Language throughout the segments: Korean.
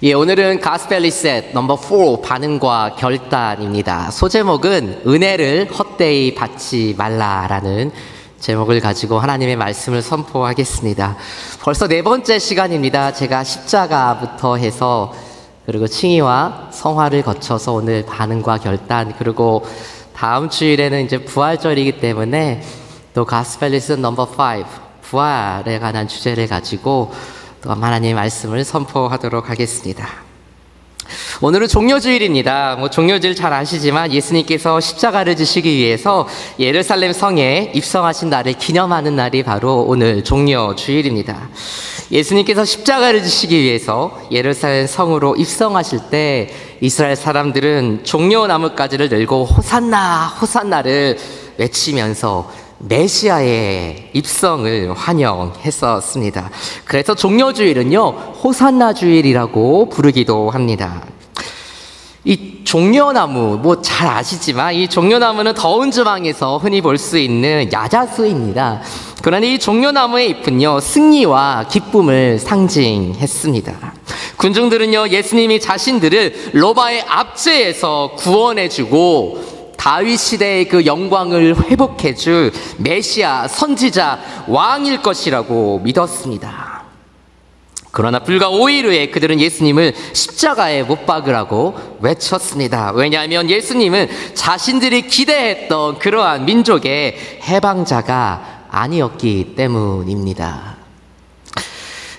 예, 오늘은 가스펠 리셋 넘버 4 반응과 결단입니다. 소제목은 은혜를 헛되이 받지 말라라는 제목을 가지고 하나님의 말씀을 선포하겠습니다. 벌써 4번째 시간입니다. 제가 십자가부터 해서 그리고 칭의와 성화를 거쳐서 오늘 반응과 결단, 그리고 다음 주일에는 이제 부활절이기 때문에 또 가스펠 리셋 넘버 5 부활에 관한 주제를 가지고 또 하나님의 말씀을 선포하도록 하겠습니다. 오늘은 종려주일입니다. 종려주일 잘 아시지만 예수님께서 십자가를 지시기 위해서 예루살렘 성에 입성하신 날을 기념하는 날이 바로 오늘 종려주일입니다. 예수님께서 십자가를 지시기 위해서 예루살렘 성으로 입성하실 때 이스라엘 사람들은 종려나뭇가지를 들고 호산나 호산나를 외치면서 메시아의 입성을 환영했었습니다. 그래서 종려주일은요 호산나 주일이라고 부르기도 합니다. 이 종려나무 잘 아시지만 이 종려나무는 더운 지방에서 흔히 볼 수 있는 야자수입니다. 그러나 이 종려나무의 잎은요 승리와 기쁨을 상징했습니다. 군중들은요 예수님이 자신들을 로마의 압제에서 구원해주고 다윗 시대의 그 영광을 회복해줄 메시아, 선지자, 왕일 것이라고 믿었습니다. 그러나 불과 5일 후에 그들은 예수님을 십자가에 못 박으라고 외쳤습니다. 왜냐하면 예수님은 자신들이 기대했던 그러한 민족의 해방자가 아니었기 때문입니다.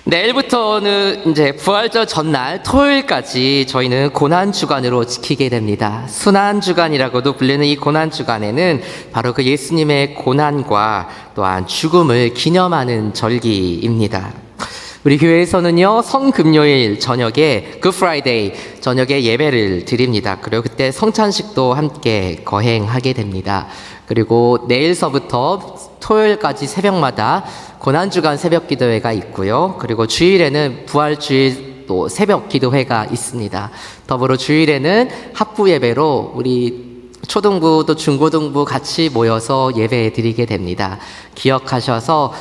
내일부터는 이제 부활절 전날 토요일까지 저희는 고난주간으로 지키게 됩니다. 순환주간이라고도 불리는 이 고난주간에는 바로 그 예수님의 고난과 또한 죽음을 기념하는 절기입니다. 우리 교회에서는요 성금요일 저녁에 굿프라이데이 저녁에 예배를 드립니다. 그리고 그때 성찬식도 함께 거행하게 됩니다. 그리고 내일서부터 토요일까지 새벽마다 고난주간 새벽 기도회가 있고요. 그리고 주일에는 부활주일 또 새벽 기도회가 있습니다. 더불어 주일에는 합부 예배로 우리 초등부 또 중고등부 같이 모여서 예배 드리게 됩니다. 기억하셔서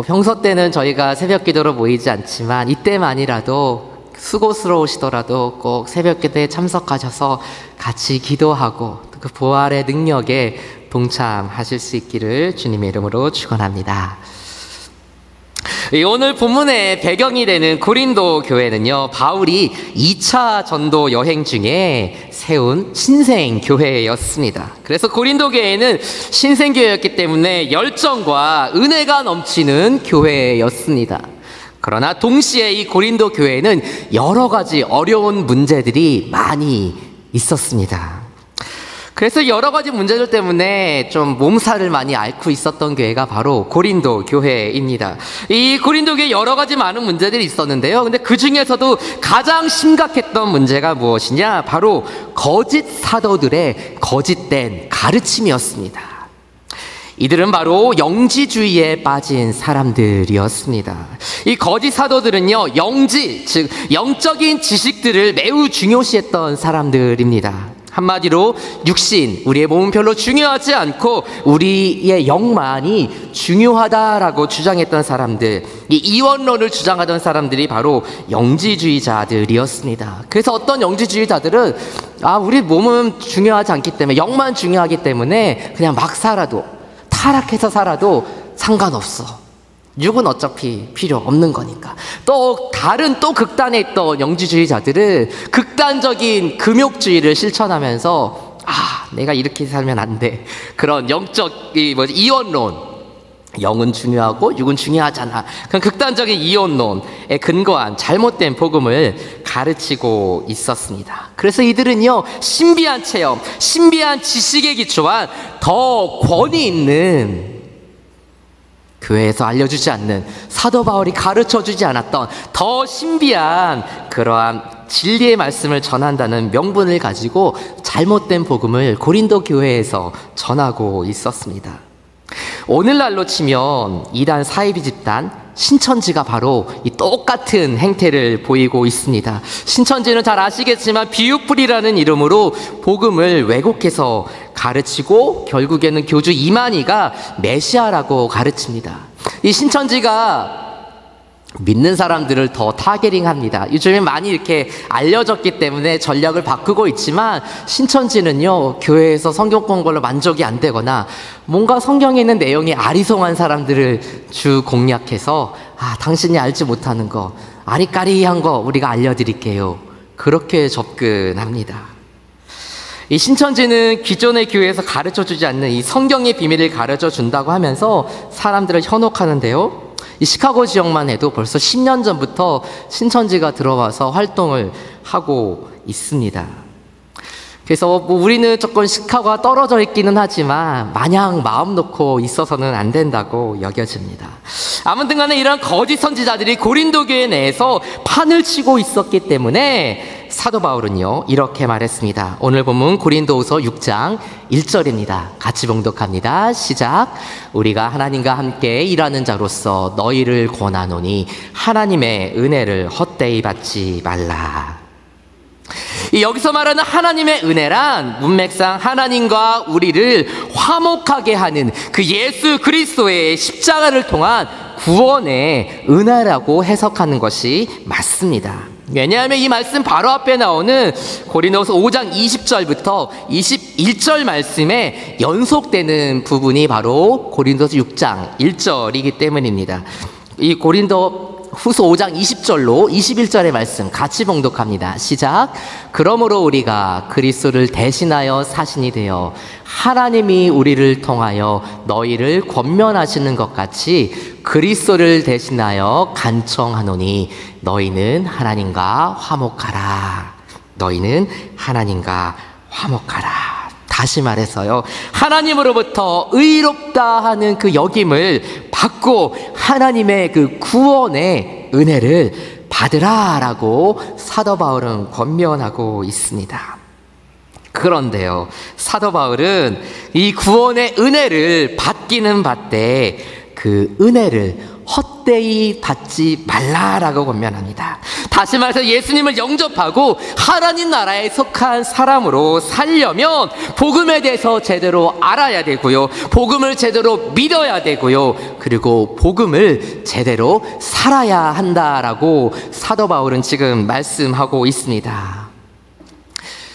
평소 때는 저희가 새벽 기도로 모이지 않지만 이때만이라도 수고스러우시더라도 꼭 새벽 기도에 참석하셔서 같이 기도하고 그 부활의 능력에 동참하실 수 있기를 주님의 이름으로 축원합니다. 오늘 본문의 배경이 되는 고린도 교회는요 바울이 2차 전도 여행 중에 세운 신생교회였습니다. 그래서 고린도 교회는 신생교회였기 때문에 열정과 은혜가 넘치는 교회였습니다. 그러나 동시에 이 고린도 교회는 여러 가지 어려운 문제들이 많이 있었습니다. 그래서 여러 가지 문제들 때문에 좀 몸살을 많이 앓고 있었던 교회가 바로 고린도 교회입니다. 이 고린도 교회 여러 가지 많은 문제들이 있었는데요. 근데 그 중에서도 가장 심각했던 문제가 무엇이냐? 바로 거짓 사도들의 거짓된 가르침이었습니다. 이들은 바로 영지주의에 빠진 사람들이었습니다. 이 거짓 사도들은요, 영지, 즉 영적인 지식들을 매우 중요시했던 사람들입니다. 한마디로 육신, 우리의 몸은 별로 중요하지 않고 우리의 영만이 중요하다라고 주장했던 사람들, 이 이원론을 주장하던 사람들이 바로 영지주의자들이었습니다. 그래서 어떤 영지주의자들은 우리 몸은 중요하지 않기 때문에, 영만 중요하기 때문에 그냥 막 살아도, 타락해서 살아도 상관없어. 육은 어차피 필요 없는 거니까. 또 다른 또 극단에 있던 영지주의자들은 극단적인 금욕주의를 실천하면서 내가 이렇게 살면 안 돼. 그런 영적 이원론, 영은 중요하고 육은 중요하잖아. 그런 극단적인 이원론에 근거한 잘못된 복음을 가르치고 있었습니다. 그래서 이들은요 신비한 체험, 신비한 지식에 기초한 더 권위 있는, 교회에서 알려주지 않는, 사도 바울이 가르쳐주지 않았던 더 신비한 그러한 진리의 말씀을 전한다는 명분을 가지고 잘못된 복음을 고린도 교회에서 전하고 있었습니다. 오늘날로 치면 이단 사이비 집단 신천지가 바로 이 똑같은 행태를 보이고 있습니다. 신천지는 잘 아시겠지만 비유풀이라는 이름으로 복음을 왜곡해서 가르치고 결국에는 교주 이만희가 메시아라고 가르칩니다. 이 신천지가 믿는 사람들을 더 타겟팅합니다. 요즘에 많이 이렇게 알려졌기 때문에 전략을 바꾸고 있지만, 신천지는요, 교회에서 성경 공부로 만족이 안 되거나 뭔가 성경에 있는 내용이 아리송한 사람들을 주 공략해서 당신이 알지 못하는 거, 아리까리한 거 우리가 알려드릴게요, 그렇게 접근합니다. 이 신천지는 기존의 교회에서 가르쳐주지 않는 이 성경의 비밀을 가르쳐 준다고 하면서 사람들을 현혹하는데요, 이 시카고 지역만 해도 벌써 10년 전부터 신천지가 들어와서 활동을 하고 있습니다. 그래서 우리는 조금 시카고가 떨어져 있기는 하지만 마냥 마음 놓고 있어서는 안 된다고 여겨집니다. 아무튼 간에 이런 거짓 선지자들이 고린도 교회 내에서 판을 치고 있었기 때문에 사도 바울은요, 이렇게 말했습니다. 오늘 본문 고린도후서 6장 1절입니다. 같이 봉독합니다. 시작. 우리가 하나님과 함께 일하는 자로서 너희를 권하노니 하나님의 은혜를 헛되이 받지 말라. 여기서 말하는 하나님의 은혜란 문맥상 하나님과 우리를 화목하게 하는 그 예수 그리스도의 십자가를 통한 구원의 은혜라고 해석하는 것이 맞습니다. 왜냐하면 이 말씀 바로 앞에 나오는 고린도서 5장 20절부터 21절 말씀에 연속되는 부분이 바로 고린도서 6장 1절이기 때문입니다. 이 고린도 후서 5장 20절로 21절의 말씀 같이 봉독합니다. 시작. 그러므로 우리가 그리스도를 대신하여 사신이 되어 하나님이 우리를 통하여 너희를 권면하시는 것 같이 그리스도를 대신하여 간청하노니 너희는 하나님과 화목하라. 너희는 하나님과 화목하라. 다시 말해서요, 하나님으로부터 의롭다 하는 그 역임을 받고 하나님의 그 구원의 은혜를 받으라라고 사도 바울은 권면하고 있습니다. 그런데요, 사도 바울은 이 구원의 은혜를 받기는 받되 그 은혜를 헛되이 받지 말라라고 권면합니다. 다시 말해서 예수님을 영접하고 하나님 나라에 속한 사람으로 살려면 복음에 대해서 제대로 알아야 되고요, 복음을 제대로 믿어야 되고요, 그리고 복음을 제대로 살아야 한다라고 사도 바울은 지금 말씀하고 있습니다.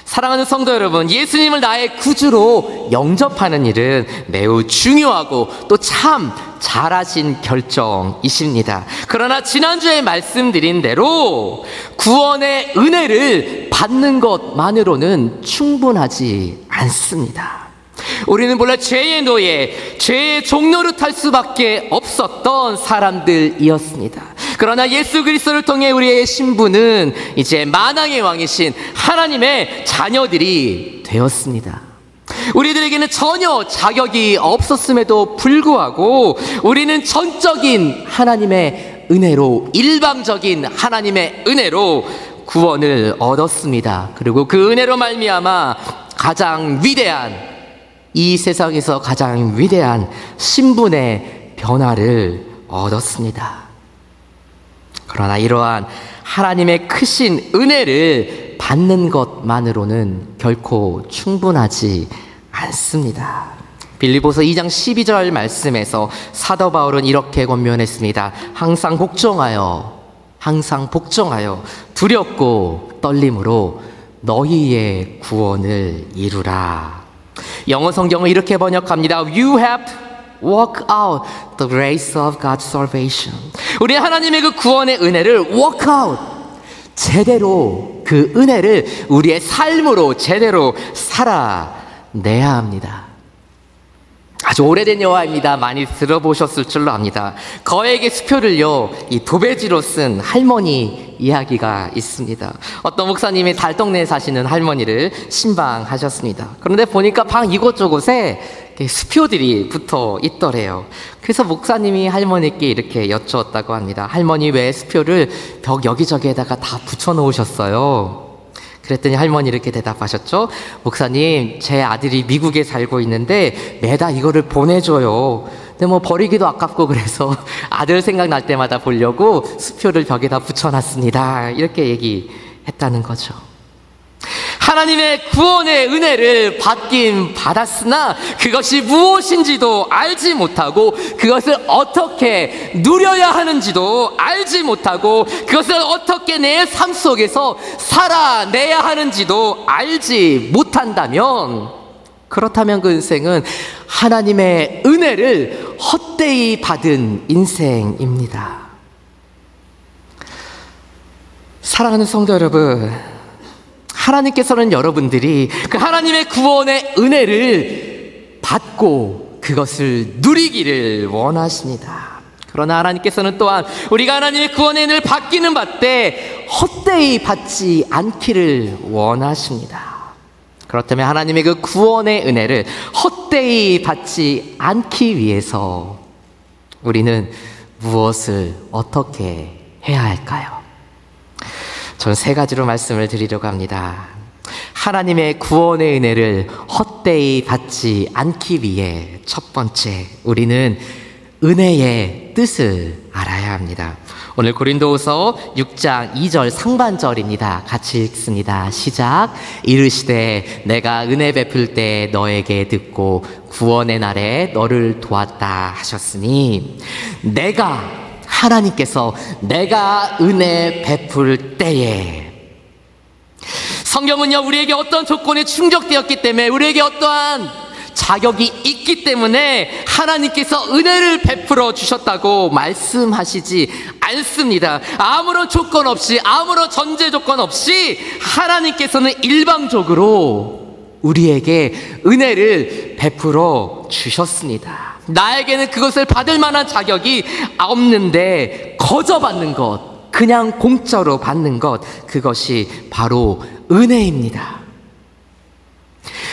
사랑하는 성도 여러분, 예수님을 나의 구주로 영접하는 일은 매우 중요하고 또 참 잘하신 결정이십니다. 그러나 지난주에 말씀드린 대로 구원의 은혜를 받는 것만으로는 충분하지 않습니다. 우리는 본래 죄의 노예, 죄의 종로를 탈 수밖에 없었던 사람들이었습니다. 그러나 예수 그리스도를 통해 우리의 신분은 이제 만왕의 왕이신 하나님의 자녀들이 되었습니다. 우리들에게는 전혀 자격이 없었음에도 불구하고 우리는 전적인 하나님의 은혜로, 일방적인 하나님의 은혜로 구원을 얻었습니다. 그리고 그 은혜로 말미암아 가장 위대한, 이 세상에서 가장 위대한 신분의 변화를 얻었습니다. 그러나 이러한 하나님의 크신 은혜를 받는 것만으로는 결코 충분하지 않습니다. 빌립보서 2장 12절 말씀에서 사도 바울은 이렇게 권면했습니다. 항상 복종하여 두렵고 떨림으로 너희의 구원을 이루라. 영어 성경은 이렇게 번역합니다. You have to walk out the grace of God's salvation. 우리 하나님의 그 구원의 은혜를 walk out, 제대로 그 은혜를 우리의 삶으로 제대로 살아내야 합니다. 아주 오래된 영화입니다. 많이 들어보셨을 줄로 압니다. 거액의 수표를요, 이 도배지로 쓴 할머니 이야기가 있습니다. 어떤 목사님이 달동네에 사시는 할머니를 신방하셨습니다. 그런데 보니까 방 이곳저곳에 수표들이 붙어 있더래요. 그래서 목사님이 할머니께 이렇게 여쭈었다고 합니다. 할머니 왜 수표를 벽 여기저기에다가 다 붙여 놓으셨어요? 그랬더니 할머니 이렇게 대답하셨죠. 목사님, 제 아들이 미국에 살고 있는데 매달 이거를 보내줘요. 근데 뭐 버리기도 아깝고 그래서 아들 생각날 때마다 보려고 수표를 벽에다 붙여놨습니다. 이렇게 얘기했다는 거죠. 하나님의 구원의 은혜를 받긴 받았으나 그것이 무엇인지도 알지 못하고, 그것을 어떻게 누려야 하는지도 알지 못하고, 그것을 어떻게 내 삶 속에서 살아내야 하는지도 알지 못한다면, 그렇다면 그 인생은 하나님의 은혜를 헛되이 받은 인생입니다. 사랑하는 성도 여러분, 하나님께서는 여러분들이 그 하나님의 구원의 은혜를 받고 그것을 누리기를 원하십니다. 그러나 하나님께서는 또한 우리가 하나님의 구원의 은혜를 받기는 받되 헛되이 받지 않기를 원하십니다. 그렇다면 하나님의 그 구원의 은혜를 헛되이 받지 않기 위해서 우리는 무엇을 어떻게 해야 할까요? 저는 세 가지로 말씀을 드리려고 합니다. 하나님의 구원의 은혜를 헛되이 받지 않기 위해 첫 번째, 우리는 은혜의 뜻을 알아야 합니다. 오늘 고린도후서 6장 2절 상반절입니다. 같이 읽습니다. 시작. 이르시되 내가 은혜 베풀 때 너에게 듣고 구원의 날에 너를 도왔다 하셨으니, 하나님께서 내가 은혜 베풀 때에, 성경은요 우리에게 어떤 조건에 충족되었기 때문에, 우리에게 어떠한 자격이 있기 때문에 하나님께서 은혜를 베풀어 주셨다고 말씀하시지 않습니다. 아무런 조건 없이, 아무런 전제 조건 없이 하나님께서는 일방적으로 우리에게 은혜를 베풀어 주셨습니다. 나에게는 그것을 받을 만한 자격이 없는데 거저 받는 것, 그냥 공짜로 받는 것, 그것이 바로 은혜입니다.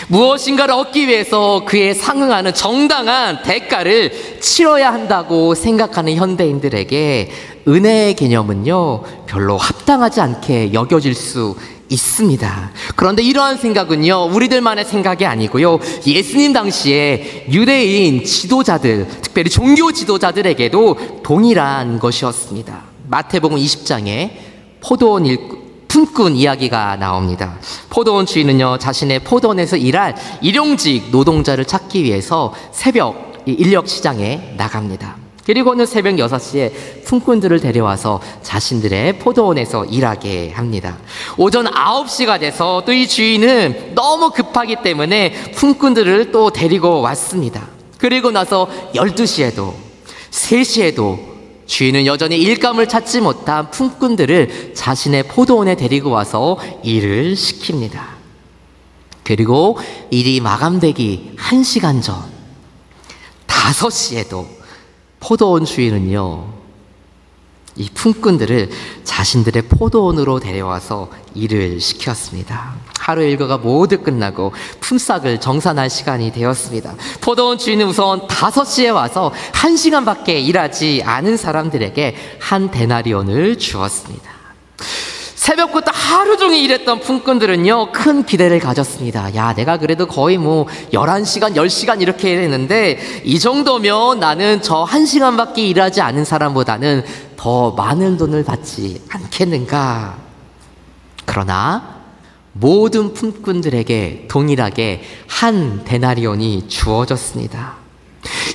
무엇인가를 얻기 위해서 그에 상응하는 정당한 대가를 치러야 한다고 생각하는 현대인들에게 은혜의 개념은요 별로 합당하지 않게 여겨질 수 있습니다. 그런데 이러한 생각은요 우리들만의 생각이 아니고요, 예수님 당시에 유대인 지도자들, 특별히 종교 지도자들에게도 동일한 것이었습니다. 마태복음 20장에 포도원 품꾼 이야기가 나옵니다. 포도원 주인은요 자신의 포도원에서 일할 일용직 노동자를 찾기 위해서 새벽 인력 시장에 나갑니다. 그리고는 새벽 6시에 품꾼들을 데려와서 자신들의 포도원에서 일하게 합니다. 오전 9시가 돼서 또 이 주인은 너무 급하기 때문에 품꾼들을 또 데리고 왔습니다. 그리고 나서 12시에도 3시에도 주인은 여전히 일감을 찾지 못한 품꾼들을 자신의 포도원에 데리고 와서 일을 시킵니다. 그리고 일이 마감되기 1시간 전 5시에도 포도원 주인은요 이 품꾼들을 자신들의 포도원으로 데려와서 일을 시켰습니다. 하루 일과가 모두 끝나고 품삯을 정산할 시간이 되었습니다. 포도원 주인은 우선 5시에 와서 1시간밖에 일하지 않은 사람들에게 한 데나리온을 주었습니다. 새벽부터 하루 종일 일했던 품꾼들은요 큰 기대를 가졌습니다. 야, 내가 그래도 거의 11시간, 10시간 이렇게 일했는데 이 정도면 나는 저 1시간밖에 일하지 않은 사람보다는 더 많은 돈을 받지 않겠는가. 그러나 모든 품꾼들에게 동일하게 한 데나리온이 주어졌습니다.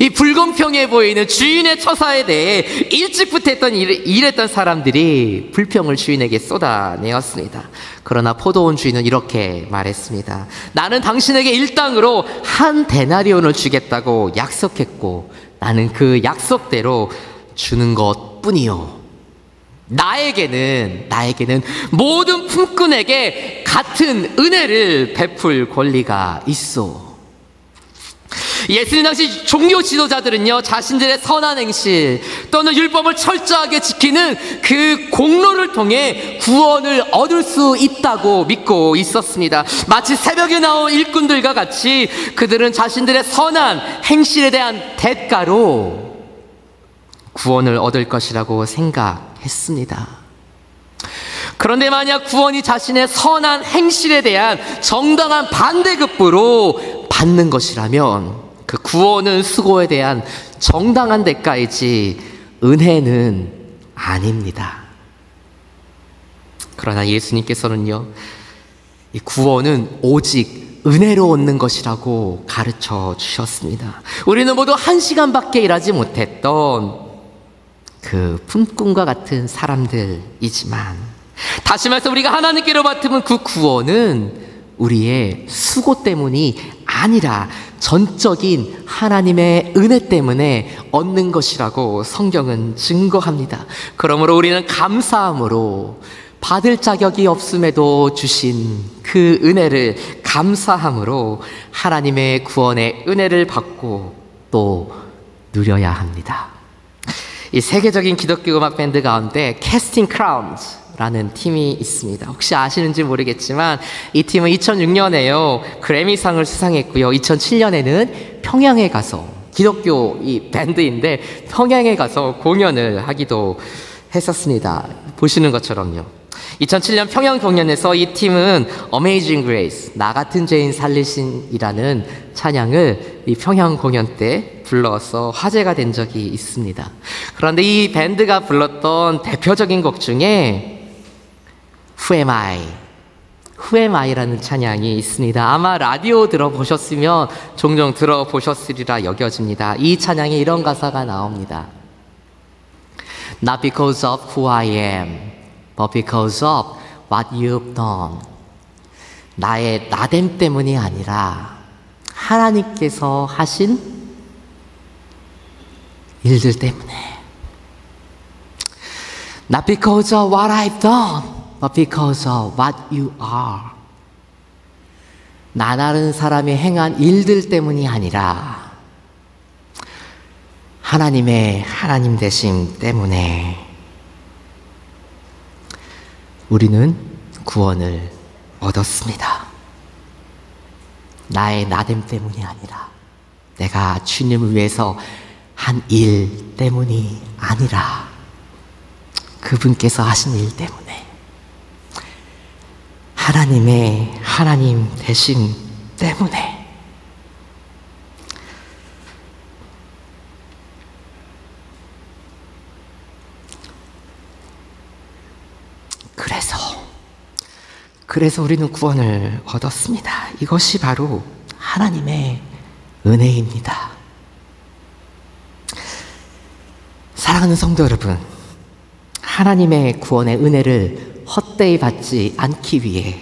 이 불공평해 보이는 주인의 처사에 대해 일찍부터 일했던 사람들이 불평을 주인에게 쏟아내었습니다. 그러나 포도원 주인은 이렇게 말했습니다. 나는 당신에게 일당으로 한 데나리온을 주겠다고 약속했고 나는 그 약속대로 주는 것뿐이요, 나에게는 모든 품꾼에게 같은 은혜를 베풀 권리가 있어. 예수님 당시 종교 지도자들은요 자신들의 선한 행실 또는 율법을 철저하게 지키는 그 공로를 통해 구원을 얻을 수 있다고 믿고 있었습니다. 마치 새벽에 나온 일꾼들과 같이 그들은 자신들의 선한 행실에 대한 대가로 구원을 얻을 것이라고 생각했습니다. 그런데 만약 구원이 자신의 선한 행실에 대한 정당한 반대급부로 받는 것이라면 그 구원은 수고에 대한 정당한 대가이지 은혜는 아닙니다. 그러나 예수님께서는요 이 구원은 오직 은혜로 얻는 것이라고 가르쳐 주셨습니다. 우리는 모두 1시간밖에 일하지 못했던 그 품꾼과 같은 사람들이지만, 다시 말해서 우리가 하나님께로 받으면 그 구원은 우리의 수고 때문이 아니라 전적인 하나님의 은혜 때문에 얻는 것이라고 성경은 증거합니다. 그러므로 우리는 감사함으로, 받을 자격이 없음에도 주신 그 은혜를 감사함으로 하나님의 구원의 은혜를 받고 또 누려야 합니다. 이 세계적인 기독교 음악 밴드 가운데 캐스팅 크라운즈라는 팀이 있습니다. 혹시 아시는지 모르겠지만 이 팀은 2006년에요 그래미상을 수상했고요. 2007년에는 평양에 가서, 기독교 이 밴드인데 평양에 가서 공연을 하기도 했었습니다. 보시는 것처럼요. 2007년 평양 공연에서 이 팀은 Amazing Grace, 나 같은 죄인 살리신이라는 찬양을 이 평양 공연 때 불러서 화제가 된 적이 있습니다. 그런데 이 밴드가 불렀던 대표적인 곡 중에 Who Am I? Who Am I라는 찬양이 있습니다. 아마 라디오 들어보셨으면 종종 들어보셨으리라 여겨집니다. 이 찬양에 이런 가사가 나옵니다. Not because of who I am, but because of what you've done. 나의 나됨 때문이 아니라 하나님께서 하신 일들 때문에. Not because of what I've done, but because of what you are. 나라는 사람이 행한 일들 때문이 아니라 하나님의 하나님 되심 때문에 우리는 구원을 얻었습니다. 나의 나됨 때문이 아니라, 내가 주님을 위해서 한 일 때문이 아니라 그분께서 하신 일 때문에, 하나님의 하나님 되심 때문에. 그래서 우리는 구원을 얻었습니다. 이것이 바로 하나님의 은혜입니다. 사랑하는 성도 여러분, 하나님의 구원의 은혜를 헛되이 받지 않기 위해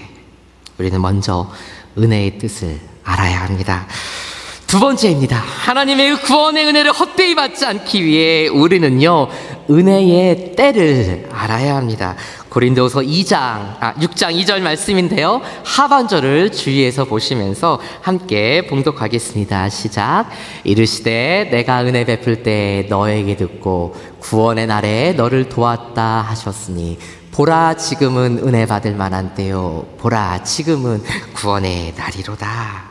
우리는 먼저 은혜의 뜻을 알아야 합니다. 두 번째입니다. 하나님의 구원의 은혜를 헛되이 받지 않기 위해 우리는요, 은혜의 때를 알아야 합니다. 고린도후서 6장 2절 말씀인데요, 하반절을 주의해서 보시면서 함께 봉독하겠습니다. 시작. 이르시되 내가 은혜 베풀 때 너에게 듣고 구원의 날에 너를 도왔다 하셨으니 보라 지금은 은혜 받을 만한 때요, 보라 지금은 구원의 날이로다.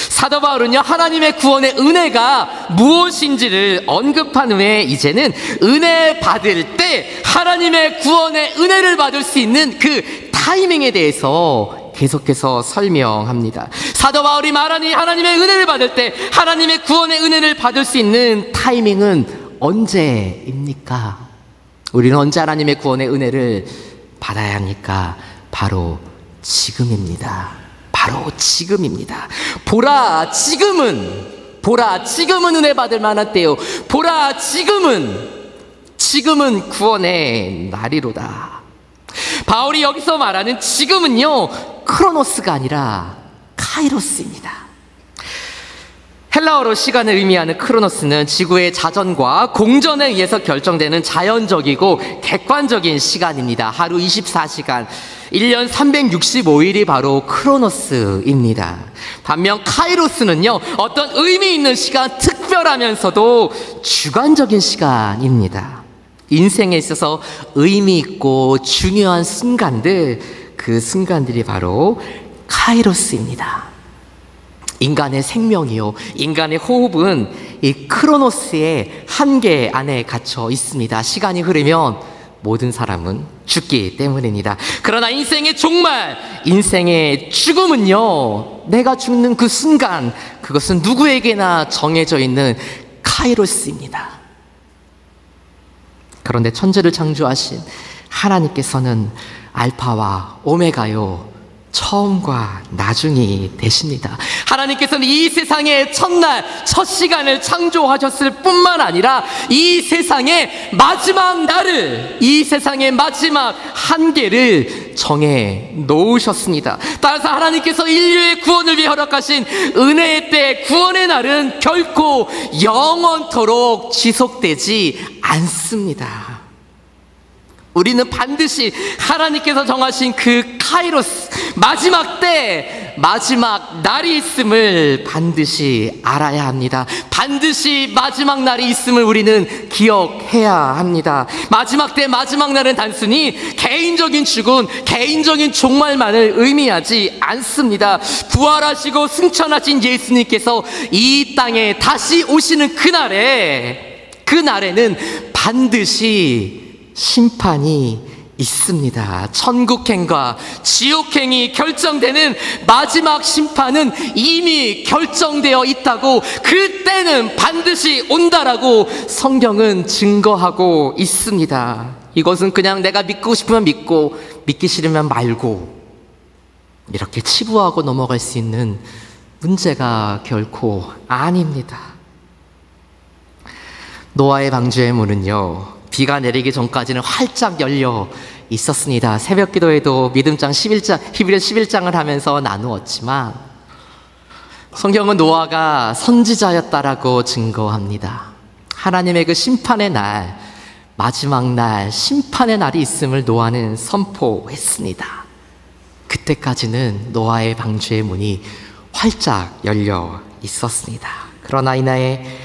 사도 바울은요, 하나님의 구원의 은혜가 무엇인지를 언급한 후에 이제는 은혜 받을 때 하나님의 구원의 은혜를 받을 수 있는 그 타이밍에 대해서 계속해서 설명합니다. 사도 바울이 말하니 하나님의 은혜를 받을 때, 하나님의 구원의 은혜를 받을 수 있는 타이밍은 언제입니까? 우리는 언제 하나님의 구원의 은혜를 받아야 합니까? 바로 지금입니다. 바로 지금입니다. 보라 지금은 은혜 받을 만한 때요, 보라 지금은 구원의 날이로다. 바울이 여기서 말하는 지금은요, 크로노스가 아니라 카이로스입니다. 헬라어로 시간을 의미하는 크로노스는 지구의 자전과 공전에 의해서 결정되는 자연적이고 객관적인 시간입니다. 하루 24시간, 1년 365일이 바로 크로노스입니다. 반면 카이로스는요, 어떤 의미 있는 시간, 특별하면서도 주관적인 시간입니다. 인생에 있어서 의미 있고 중요한 순간들, 그 순간들이 바로 카이로스입니다. 인간의 생명이요, 인간의 호흡은 이 크로노스의 한계 안에 갇혀 있습니다. 시간이 흐르면 모든 사람은 죽기 때문입니다. 그러나 인생의 종말, 인생의 죽음은요, 내가 죽는 그 순간, 그것은 누구에게나 정해져 있는 카이로스입니다. 그런데 천지를 창조하신 하나님께서는 알파와 오메가요, 처음과 나중이 되십니다. 하나님께서는 이 세상의 첫날, 첫 시간을 창조하셨을 뿐만 아니라 이 세상의 마지막 날을, 이 세상의 마지막 한계를 정해 놓으셨습니다. 따라서 하나님께서 인류의 구원을 위해 허락하신 은혜의 때, 구원의 날은 결코 영원토록 지속되지 않습니다. 우리는 반드시 하나님께서 정하신 그 카이로스, 마지막 때, 마지막 날이 있음을 반드시 알아야 합니다. 반드시 마지막 날이 있음을 우리는 기억해야 합니다. 마지막 때, 마지막 날은 단순히 개인적인 죽음, 개인적인 종말만을 의미하지 않습니다. 부활하시고 승천하신 예수님께서 이 땅에 다시 오시는 그날에는 반드시 심판이 있습니다. 천국행과 지옥행이 결정되는 마지막 심판은 이미 결정되어 있다고, 그때는 반드시 온다라고 성경은 증거하고 있습니다. 이것은 그냥 내가 믿고 싶으면 믿고 믿기 싫으면 말고 이렇게 치부하고 넘어갈 수 있는 문제가 결코 아닙니다. 노아의 방주의 문은요, 비가 내리기 전까지는 활짝 열려 있었습니다. 새벽 기도에도 믿음장 11장, 히브리 11장을 하면서 나누었지만 성경은 노아가 선지자였다라고 증거합니다. 하나님의 그 심판의 날, 마지막 날, 심판의 날이 있음을 노아는 선포했습니다. 그때까지는 노아의 방주의 문이 활짝 열려 있었습니다. 그러나 이날에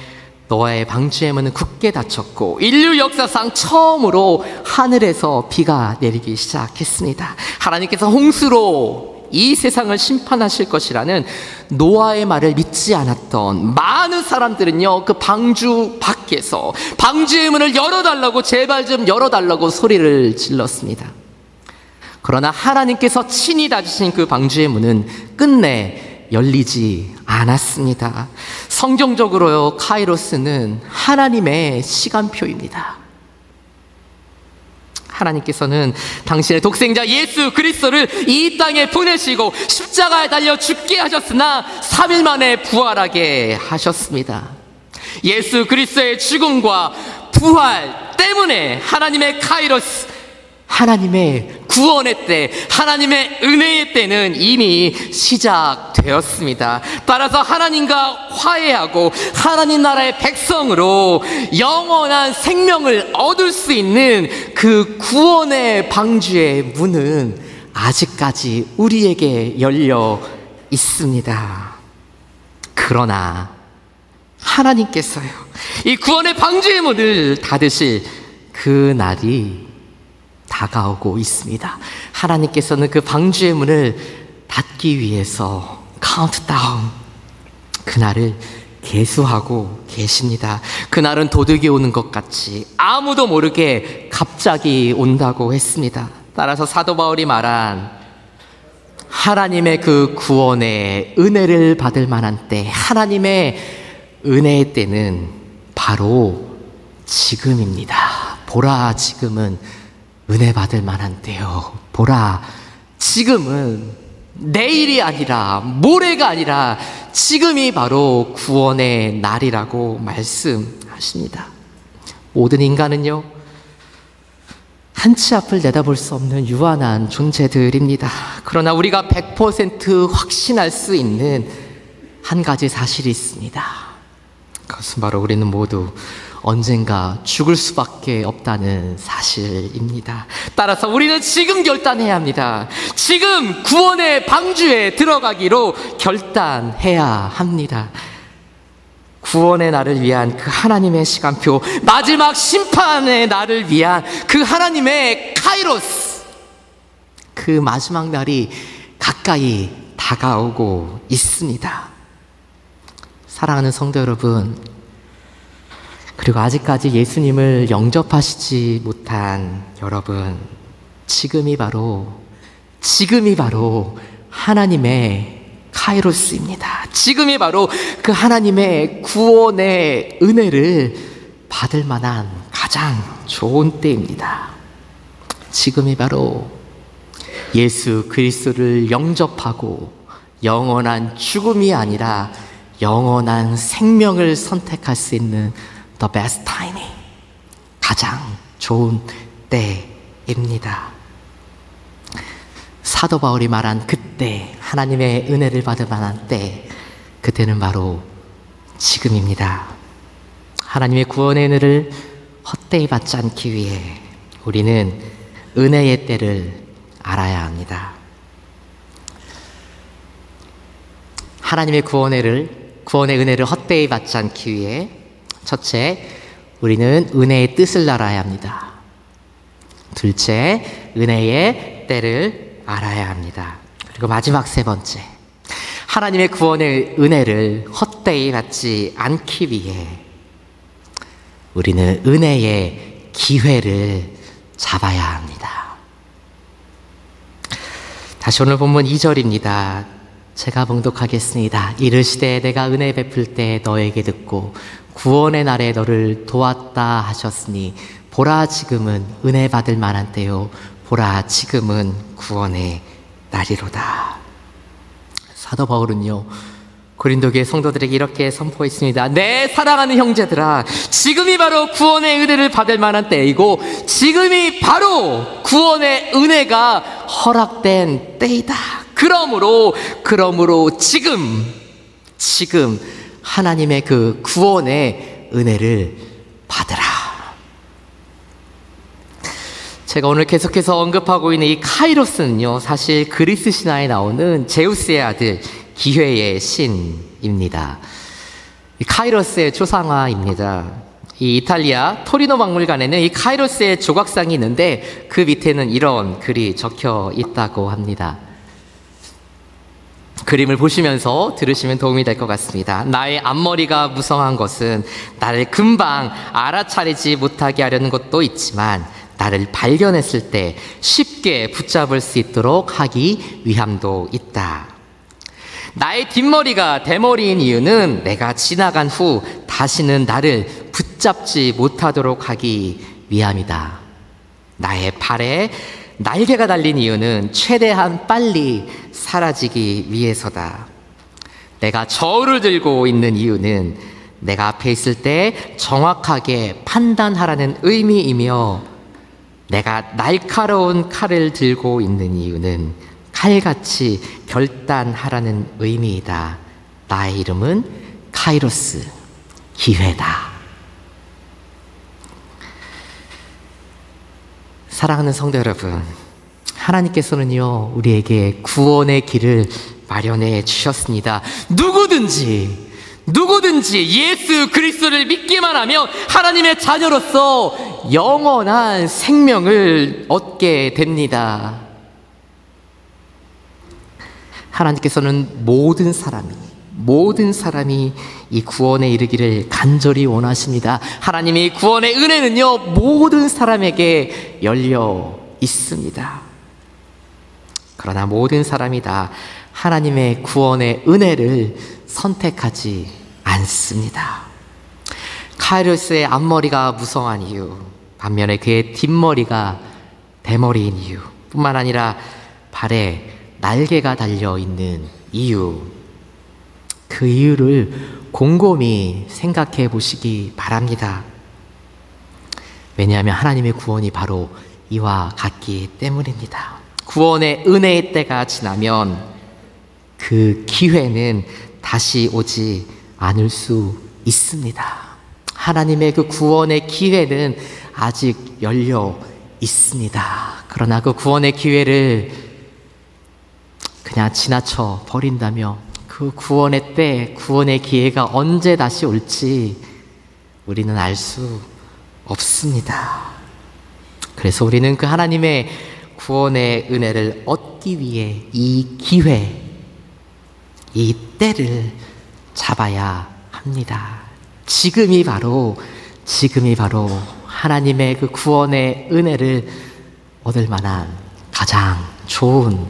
노아의 방주의 문은 굳게 닫혔고 인류 역사상 처음으로 하늘에서 비가 내리기 시작했습니다. 하나님께서 홍수로 이 세상을 심판하실 것이라는 노아의 말을 믿지 않았던 많은 사람들은요, 그 방주 밖에서 방주의 문을 열어달라고, 제발 좀 열어달라고 소리를 질렀습니다. 그러나 하나님께서 친히 닫으신 그 방주의 문은 끝내 열리지 않았습니다. 성경적으로요, 카이로스는 하나님의 시간표입니다. 하나님께서는 당신의 독생자 예수 그리스도를 이 땅에 보내시고 십자가에 달려 죽게 하셨으나 3일 만에 부활하게 하셨습니다. 예수 그리스도의 죽음과 부활 때문에 하나님의 카이로스, 하나님의 구원의 때, 하나님의 은혜의 때는 이미 시작되었습니다. 따라서 하나님과 화해하고 하나님 나라의 백성으로 영원한 생명을 얻을 수 있는 그 구원의 방주의 문은 아직까지 우리에게 열려 있습니다. 그러나 하나님께서요, 이 구원의 방주의 문을 닫으실 그 날이 다가오고 있습니다. 하나님께서는 그 방주의 문을 닫기 위해서 카운트다운, 그날을 계수하고 계십니다. 그날은 도둑이 오는 것 같이 아무도 모르게 갑자기 온다고 했습니다. 따라서 사도 바울이 말한 하나님의 그 구원의 은혜를 받을 만한 때, 하나님의 은혜의 때는 바로 지금입니다. 보라, 지금은 은혜 받을 만한 때요. 보라, 지금은 내일이 아니라, 모레가 아니라 지금이 바로 구원의 날이라고 말씀하십니다. 모든 인간은요, 한치 앞을 내다볼 수 없는 유한한 존재들입니다. 그러나 우리가 100% 확신할 수 있는 한 가지 사실이 있습니다. 그것은 바로 우리는 모두 언젠가 죽을 수밖에 없다는 사실입니다. 따라서 우리는 지금 결단해야 합니다. 지금 구원의 방주에 들어가기로 결단해야 합니다. 구원의 날을 위한 그 하나님의 시간표, 마지막 심판의 날을 위한 그 하나님의 카이로스, 그 마지막 날이 가까이 다가오고 있습니다. 사랑하는 성도 여러분, 그리고 아직까지 예수님을 영접하시지 못한 여러분, 지금이 바로 하나님의 카이로스입니다. 지금이 바로 그 하나님의 구원의 은혜를 받을 만한 가장 좋은 때입니다. 지금이 바로 예수 그리스도를 영접하고 영원한 죽음이 아니라 영원한 생명을 선택할 수 있는 the best timing, 가장 좋은 때입니다. 사도 바울이 말한 그때, 하나님의 은혜를 받을 만한 때, 그때는 바로 지금입니다. 하나님의 구원의 은혜를 헛되이 받지 않기 위해 우리는 은혜의 때를 알아야 합니다. 하나님의 구원의 은혜를 헛되이 받지 않기 위해 첫째, 우리는 은혜의 뜻을 알아야 합니다. 둘째, 은혜의 때를 알아야 합니다. 그리고 마지막 세 번째, 하나님의 구원의 은혜를 헛되이 받지 않기 위해 우리는 은혜의 기회를 잡아야 합니다. 다시 오늘 본문 2절입니다. 제가 봉독하겠습니다. 이르시되 내가 은혜 베풀 때 너에게 듣고 구원의 날에 너를 도왔다 하셨으니 보라 지금은 은혜 받을 만한 때요 보라 지금은 구원의 날이로다. 사도 바울은요 고린도 교회 성도들에게 이렇게 선포했습니다. 내 사랑하는 형제들아, 지금이 바로 구원의 은혜를 받을 만한 때이고 지금이 바로 구원의 은혜가 허락된 때이다. 그러므로 지금 하나님의 그 구원의 은혜를 받으라. 제가 오늘 계속해서 언급하고 있는 이 카이로스는요, 사실 그리스 신화에 나오는 제우스의 아들 기회의 신입니다. 이 카이로스의 초상화입니다. 이 이탈리아 토리노 박물관에는 이 카이로스의 조각상이 있는데 그 밑에는 이런 글이 적혀 있다고 합니다. 그림을 보시면서 들으시면 도움이 될 것 같습니다. 나의 앞머리가 무성한 것은 나를 금방 알아차리지 못하게 하려는 것도 있지만 나를 발견했을 때 쉽게 붙잡을 수 있도록 하기 위함도 있다. 나의 뒷머리가 대머리인 이유는 내가 지나간 후 다시는 나를 붙잡지 못하도록 하기 위함이다. 나의 발에 날개가 달린 이유는 최대한 빨리 사라지기 위해서다. 내가 저울을 들고 있는 이유는 내가 앞에 있을 때 정확하게 판단하라는 의미이며 내가 날카로운 칼을 들고 있는 이유는 칼같이 결단하라는 의미이다. 나의 이름은 카이로스, 기회다. 사랑하는 성도 여러분, 하나님께서는요 우리에게 구원의 길을 마련해 주셨습니다. 누구든지 예수 그리스도를 믿기만 하면 하나님의 자녀로서 영원한 생명을 얻게 됩니다. 하나님께서는 모든 사람이 이 구원에 이르기를 간절히 원하십니다. 하나님의 구원의 은혜는요 모든 사람에게 열려 있습니다. 그러나 모든 사람이 다 하나님의 구원의 은혜를 선택하지 않습니다. 카이로스의 앞머리가 무성한 이유, 반면에 그의 뒷머리가 대머리인 이유 뿐만 아니라 발에 날개가 달려있는 이유, 그 이유를 곰곰이 생각해 보시기 바랍니다. 왜냐하면 하나님의 구원이 바로 이와 같기 때문입니다. 구원의 은혜의 때가 지나면 그 기회는 다시 오지 않을 수 있습니다. 하나님의 그 구원의 기회는 아직 열려 있습니다. 그러나 그 구원의 기회를 그냥 지나쳐 버린다며 그 구원의 때, 구원의 기회가 언제 다시 올지 우리는 알 수 없습니다. 그래서 우리는 그 하나님의 구원의 은혜를 얻기 위해 이 기회, 이 때를 잡아야 합니다. 지금이 바로 하나님의 그 구원의 은혜를 얻을 만한 가장 좋은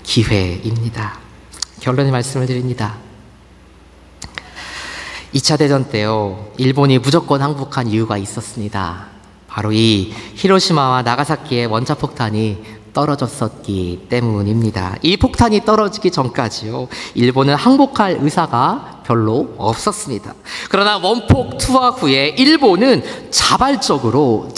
기회입니다. 결론의 말씀을 드립니다. 2차 대전 때요, 일본이 무조건 항복한 이유가 있었습니다. 바로 이 히로시마와 나가사키의 원자폭탄이 떨어졌었기 때문입니다. 이 폭탄이 떨어지기 전까지요, 일본은 항복할 의사가 별로 없었습니다. 그러나 원폭 투하 후에 일본은 자발적으로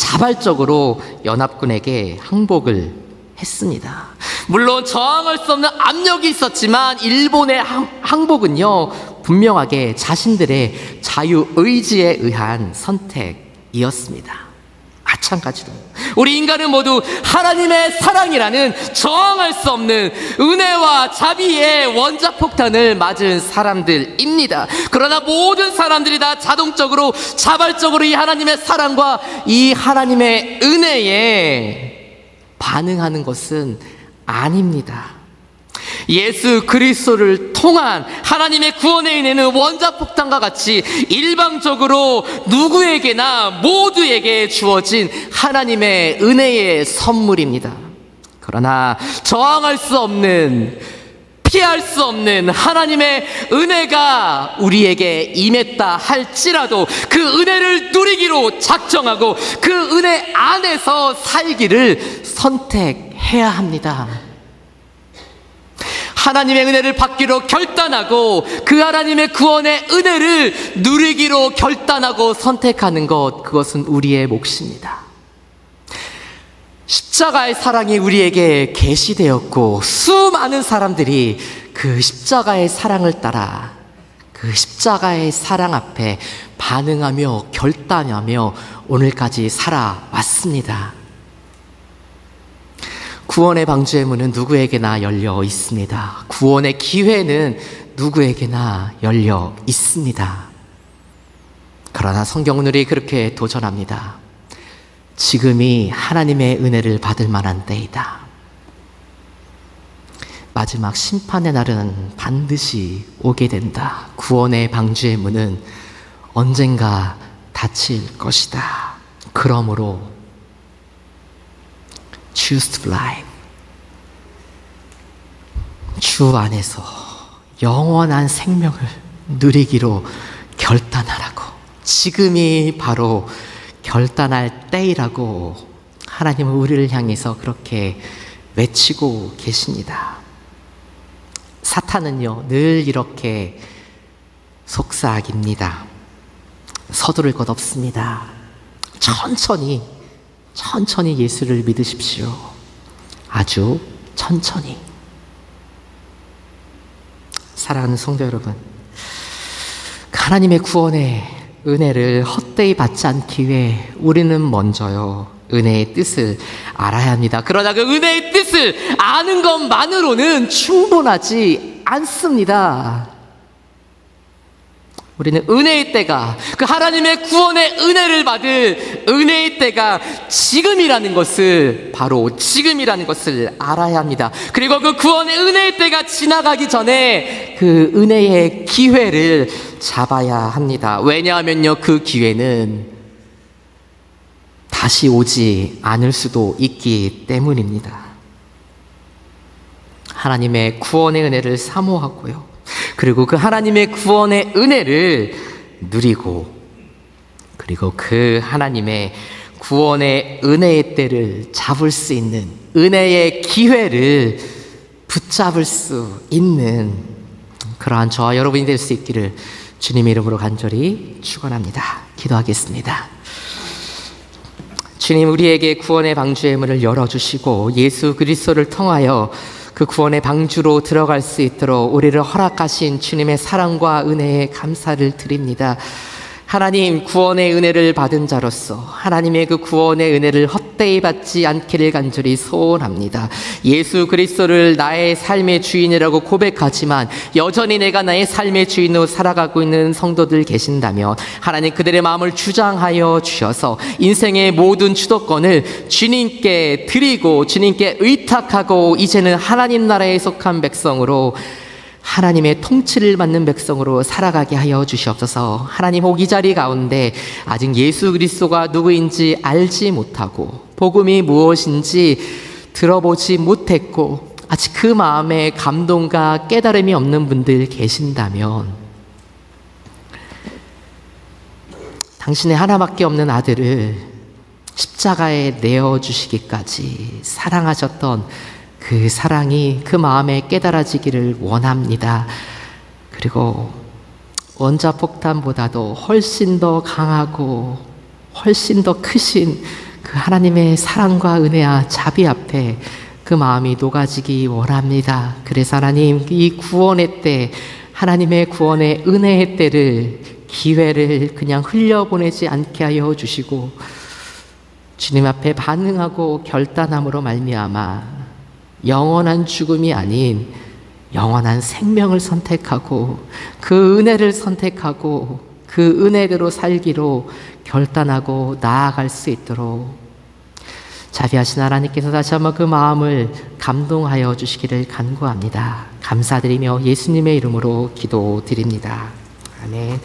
연합군에게 항복을 했습니다. 물론 저항할 수 없는 압력이 있었지만 일본의 항복은요, 분명하게 자신들의 자유의지에 의한 선택이었습니다. 마찬가지로 우리 인간은 모두 하나님의 사랑이라는 저항할 수 없는 은혜와 자비의 원자폭탄을 맞은 사람들입니다. 그러나 모든 사람들이 다 자발적으로 이 하나님의 사랑과 이 하나님의 은혜에 반응하는 것은 아닙니다. 예수 그리스도를 통한 하나님의 구원의 은혜는 원자폭탄과 같이 일방적으로 누구에게나 모두에게 주어진 하나님의 은혜의 선물입니다. 그러나 저항할 수 없는, 피할 수 없는 하나님의 은혜가 우리에게 임했다 할지라도 그 은혜를 누리기로 작정하고 그 은혜 안에서 살기를 선택해야 합니다. 하나님의 은혜를 받기로 결단하고 그 하나님의 구원의 은혜를 누리기로 결단하고 선택하는 것, 그것은 우리의 몫입니다. 십자가의 사랑이 우리에게 계시되었고 수많은 사람들이 그 십자가의 사랑을 따라 그 십자가의 사랑 앞에 반응하며 결단하며 오늘까지 살아왔습니다. 구원의 방주의 문은 누구에게나 열려 있습니다. 구원의 기회는 누구에게나 열려 있습니다. 그러나 성경은 우리 그렇게 도전합니다. 지금이 하나님의 은혜를 받을 만한 때이다. 마지막 심판의 날은 반드시 오게 된다. 구원의 방주의 문은 언젠가 닫힐 것이다. 그러므로 Choose to fly. 주 안에서 영원한 생명을 누리기로 결단하라고. 지금이 바로 결단할 때이라고 하나님은 우리를 향해서 그렇게 외치고 계십니다. 사탄은요, 늘 이렇게 속삭입니다. 서두를 것 없습니다. 천천히 예수를 믿으십시오. 아주 천천히. 사랑하는 성도 여러분, 하나님의 구원의 은혜를 헛되이 받지 않기 위해 우리는 먼저요, 은혜의 뜻을 알아야 합니다. 그러나 그 은혜의 뜻을 아는 것만으로는 충분하지 않습니다. 우리는 은혜의 때가, 그 하나님의 구원의 은혜를 받을 은혜의 때가 지금이라는 것을, 바로 지금이라는 것을 알아야 합니다. 그리고 그 구원의 은혜의 때가 지나가기 전에 그 은혜의 기회를 잡아야 합니다. 왜냐하면요, 그 기회는 다시 오지 않을 수도 있기 때문입니다. 하나님의 구원의 은혜를 사모하고요, 그리고 그 하나님의 구원의 은혜를 누리고, 그리고 그 하나님의 구원의 은혜의 때를 잡을 수 있는, 은혜의 기회를 붙잡을 수 있는 그러한 저와 여러분이 될 수 있기를 주님의 이름으로 간절히 축원합니다. 기도하겠습니다. 주님, 우리에게 구원의 방주의 문을 열어주시고 예수 그리스도를 통하여 그 구원의 방주로 들어갈 수 있도록 우리를 허락하신 주님의 사랑과 은혜에 감사를 드립니다. 하나님, 구원의 은혜를 받은 자로서 하나님의 그 구원의 은혜를 헛되이 받지 않기를 간절히 소원합니다. 예수 그리스도를 나의 삶의 주인이라고 고백하지만 여전히 내가 나의 삶의 주인으로 살아가고 있는 성도들 계신다면 하나님, 그들의 마음을 주장하여 주셔서 인생의 모든 주도권을 주님께 드리고 주님께 의탁하고 이제는 하나님 나라에 속한 백성으로, 하나님의 통치를 받는 백성으로 살아가게 하여 주시옵소서. 하나님, 혹 이 자리 가운데 아직 예수 그리스도가 누구인지 알지 못하고 복음이 무엇인지 들어보지 못했고 아직 그 마음에 감동과 깨달음이 없는 분들 계신다면 당신의 하나밖에 없는 아들을 십자가에 내어주시기까지 사랑하셨던 그 사랑이 그 마음에 깨달아지기를 원합니다. 그리고 원자폭탄보다도 훨씬 더 강하고 훨씬 더 크신 그 하나님의 사랑과 은혜와 자비 앞에 그 마음이 녹아지기 원합니다. 그래서 하나님, 이 구원의 때, 하나님의 구원의 은혜의 때를, 기회를 그냥 흘려보내지 않게 하여 주시고 주님 앞에 반응하고 결단함으로 말미암아 영원한 죽음이 아닌 영원한 생명을 선택하고 그 은혜를 선택하고 그 은혜대로 살기로 결단하고 나아갈 수 있도록 자비하신 하나님께서 다시 한번 그 마음을 감동하여 주시기를 간구합니다. 감사드리며 예수님의 이름으로 기도드립니다. 아멘.